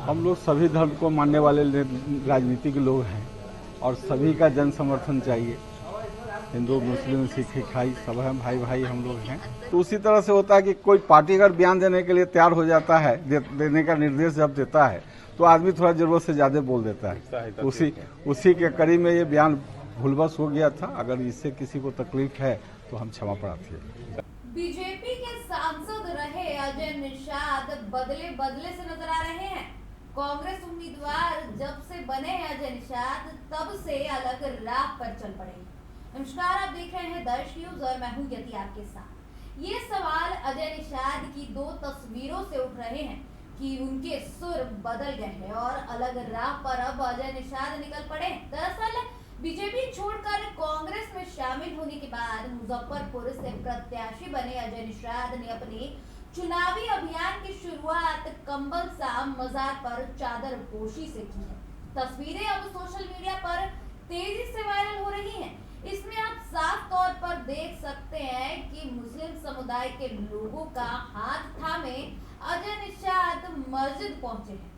हम लोग सभी धर्म को मानने वाले राजनीतिक लोग हैं और सभी का जन समर्थन चाहिए। हिंदू, मुस्लिम, सिख, ईसाई सब हैं, भाई भाई हम लोग हैं। तो उसी तरह से होता है कि कोई पार्टी अगर बयान देने के लिए तैयार हो जाता है, देने का निर्देश जब देता है तो आदमी थोड़ा जरूरत से ज्यादा बोल देता है। तो उसी के कड़ी में ये बयान भूलवश हो गया था। अगर इससे किसी को तकलीफ है तो हम क्षमा प्रार्थी हैं। बीजेपी के सांसद रहे अजय निषाद बदले से नजर आ रहे हैं। कांग्रेस उम्मीदवार जब से बने हैं अजय निषाद तब से अलग राह पर चल पड़े। नमस्कार, आप देख रहे हैं दर्श न्यूज और मैं हूं यति आपके साथ। ये सवाल अजय निषाद की 2 तस्वीरों से उठ रहे हैं कि उनके सुर बदल गए हैं और अलग राह पर अब अजय निषाद निकल पड़े। दरअसल बीजेपी छोड़कर कांग्रेस में शामिल होने के बाद मुजफ्फरपुर से प्रत्याशी बने अजय निषाद ने अपने चुनावी अभियान की शुरुआत कंबल साम मजार पर चादर पोशी से की है। तस्वीरें अब सोशल मीडिया पर तेजी से वायरल हो रही हैं। इसमें आप साफ तौर पर देख सकते हैं कि मुस्लिम समुदाय के लोगों का हाथ थामे अजय निषाद मस्जिद पहुंचे हैं।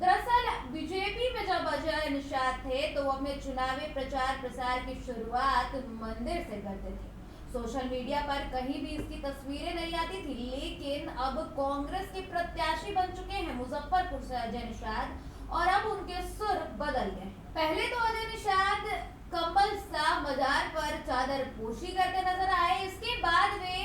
दरअसल बीजेपी में जब अजय निषाद थे तो वो अपने चुनावी प्रचार प्रसार की शुरुआत मंदिर से करते थे। सोशल मीडिया पर कहीं भी इसकी तस्वीरें नहीं आती थी, लेकिन अब कांग्रेस के प्रत्याशी बन चुके हैं मुजफ्फरपुर से अजय निषाद और अब उनके सुर बदल गए। पहले तो अजय निषाद कंबल साम मजार पर चादर पोशी करते नजर आए। इसके बाद वे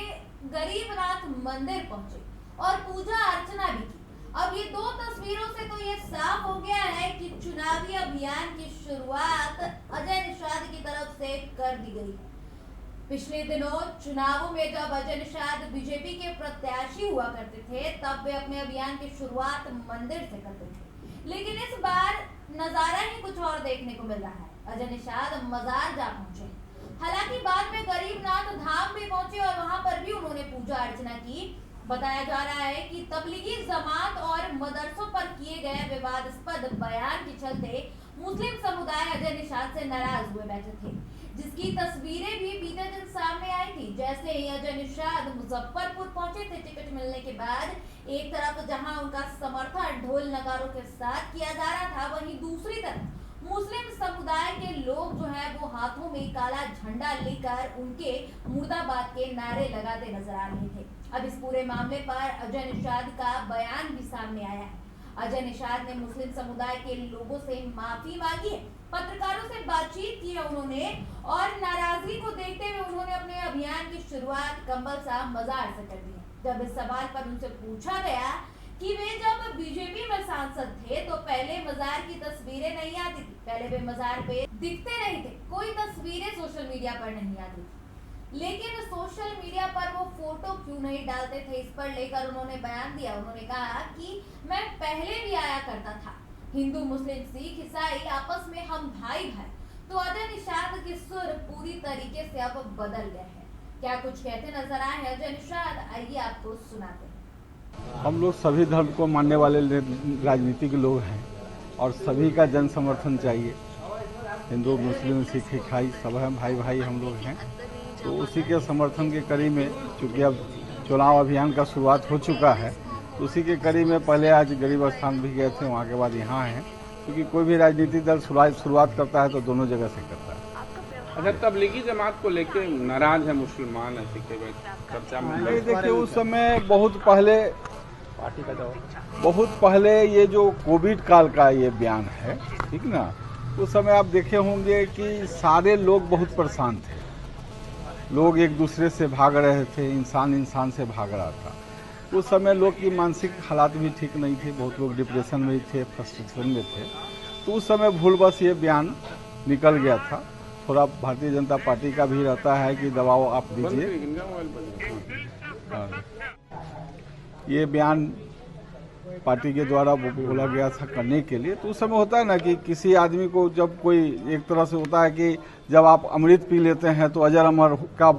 गरीबनाथ मंदिर पहुंचे और पूजा अर्चना भी की। अब ये 2 तस्वीरों से तो ये साफ हो गया है कि चुनावी अभियान की शुरुआत अजय निषाद की तरफ से कर दी गई है। पिछले दिनों चुनावों में जब अजय निषाद बीजेपी के प्रत्याशी हुआ करते थे तब वे अपने अभियान की शुरुआत मंदिर से करते थे, लेकिन इस बार नजारा ही कुछ और देखने को मिल रहा है। अजय निषाद मजार जा पहुंचे, हालांकि बाद में गरीबनाथ धाम भी पहुंचे और वहां पर भी उन्होंने पूजा अर्चना की। बताया जा रहा है कि तबलीगी जमात और मदरसों पर किए गए विवादास्पद बयान के चलते मुस्लिम समुदाय अजय निषाद से नाराज हुए बैठे थे, जिसकी तस्वीरें भी बीते दिन सामने आई थी। जैसे ही अजय निषाद मुजफ्फरपुर पहुंचे थे टिकट मिलने के बाद, एक तरफ जहां उनका समर्थन ढोल नगारों के साथ किया जा रहा था, वहीं दूसरी तरफ मुस्लिम समुदाय के लोग जो है वो हाथों में काला झंडा लेकर उनके मुर्दाबाद के नारे लगाते नजर आ रहे थे। अब इस पूरे मामले पर अजय निषाद का बयान भी सामने आया है। अजय निषाद ने मुस्लिम समुदाय के लोगों से माफी मांगी है, पत्रकारों से बातचीत की है उन्होंने और नाराजगी को देखते हुए उन्होंने अपने अभियान की शुरुआत कंबल साम मजार से कर दी है। जब इस सवाल पर उनसे पूछा गया कि वे जब बीजेपी में सांसद थे तो पहले मजार की तस्वीरें नहीं आती थी, पहले वे मजार पे दिखते नहीं थे, कोई तस्वीरें सोशल मीडिया पर नहीं आती थी, लेकिन सोशल मीडिया पर वो फोटो क्यों नहीं डालते थे, इस पर लेकर उन्होंने बयान दिया। उन्होंने कहा कि मैं पहले भी आया करता था, हिंदू, मुस्लिम, सिख, ईसाई आपस में हम भाई भाई। तो अजय निषाद के सुर पूरी तरीके से अब बदल गए हैं। क्या कुछ कहते नजर आए हैं अजय निषाद, आइए आपको सुनाते हैं। हम लोग सभी धर्म को मानने वाले राजनीतिक लोग हैं और सभी का जन समर्थन चाहिए। हिंदू, मुस्लिम, सिख, ईसाई सब हैं, भाई भाई हम लोग हैं। तो उसी के समर्थन के कड़ी में चूँकि अब चुनाव अभियान का शुरुआत हो चुका है, तो उसी के कड़ी में पहले आज गरीब स्थान भी गए थे, वहाँ के बाद यहाँ हैं। क्योंकि कोई भी राजनीतिक दल शुरुआत करता है तो दोनों जगह से करता है। अच्छा, तबलीगी जमात को लेके नाराज है मुसलमान, ऐसे चर्चा में? नहीं, देखिए उस समय बहुत पहले ये जो कोविड काल का ये बयान है, ठीक ना, उस समय आप देखे होंगे कि सारे लोग बहुत परेशान थे, लोग एक दूसरे से भाग रहे थे, इंसान से भाग रहा था। उस समय लोग की मानसिक हालात भी ठीक नहीं थे, बहुत लोग डिप्रेशन में थे, फ्रस्ट्रेशन में थे। तो उस समय भूलवश ये बयान निकल गया था। थोड़ा भारतीय जनता पार्टी का भी रहता है कि दबाव आप दीजिए। ये बयान पार्टी के द्वारा बोला गया था करने के लिए। तो उस समय होता है ना कि किसी आदमी को जब कोई एक तरह से होता है कि जब आप अमृत पी लेते हैं तो अजर अमर का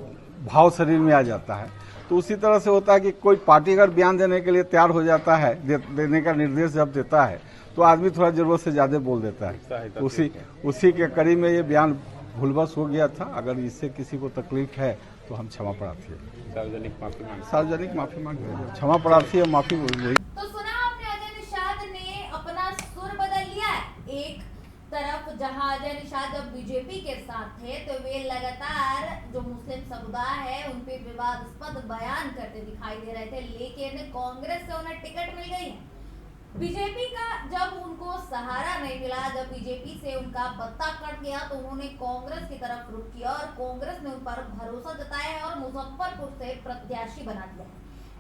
भाव शरीर में आ जाता है। तो उसी तरह से होता है कि कोई पार्टी अगर बयान देने के लिए तैयार हो जाता है, देने का निर्देश जब देता है तो आदमी थोड़ा जरूरत से ज्यादा बोल देता है। तो उसी के कड़ी में ये बयान भूलवश हो गया था। अगर इससे किसी को तकलीफ है तो हम क्षमा प्रार्थी है। सार्वजनिक माफी मांग क्षमा प्रार्थी है, माफी। तो सुना आपने अजय निषाद ने अपना एक तरफ जहां अजय निषाद जब बीजेपी के साथ थे तो वे लगातार जो मुस्लिम समुदाय है उन पे विवादास्पद बयान करते दिखाई दे रहे थे, लेकिन कांग्रेस से उन्हें टिकट मिल गई है। बीजेपी का जब उनको सहारा नहीं मिला, जब बीजेपी से उनका पत्ता कट गया तो उन्होंने कांग्रेस की तरफ रुख किया और कांग्रेस ने उन पर भरोसा जताया और मुजफ्फरपुर से प्रत्याशी बना दिया।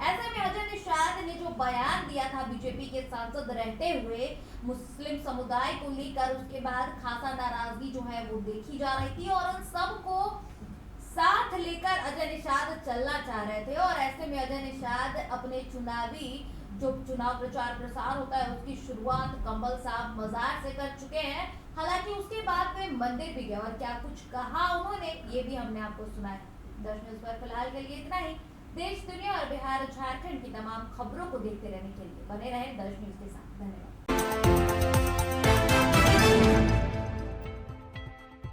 ऐसे में अजय निषाद ने जो बयान दिया था बीजेपी के सांसद रहते हुए मुस्लिम समुदाय को लेकर, उसके बाद खासा नाराजगी जो है वो देखी जा रही थी और उन सबको साथ लेकर अजय निषाद चलना चाह रहे थे। और ऐसे में अजय निषाद अपने चुनावी जो चुनाव प्रचार प्रसार होता है उसकी शुरुआत कंबल साहब मजार से कर चुके हैं। हालांकि उसके बाद वे मंदिर भी गए और क्या कुछ कहा उन्होंने ये भी हमने आपको सुनाया। दर्श न्यूज पर फिलहाल के लिए इतना ही। देश दुनिया और बिहार झारखंड की तमाम खबरों को देखते रहने के लिए बने रहें दर्श न्यूज के साथ। धन्यवाद।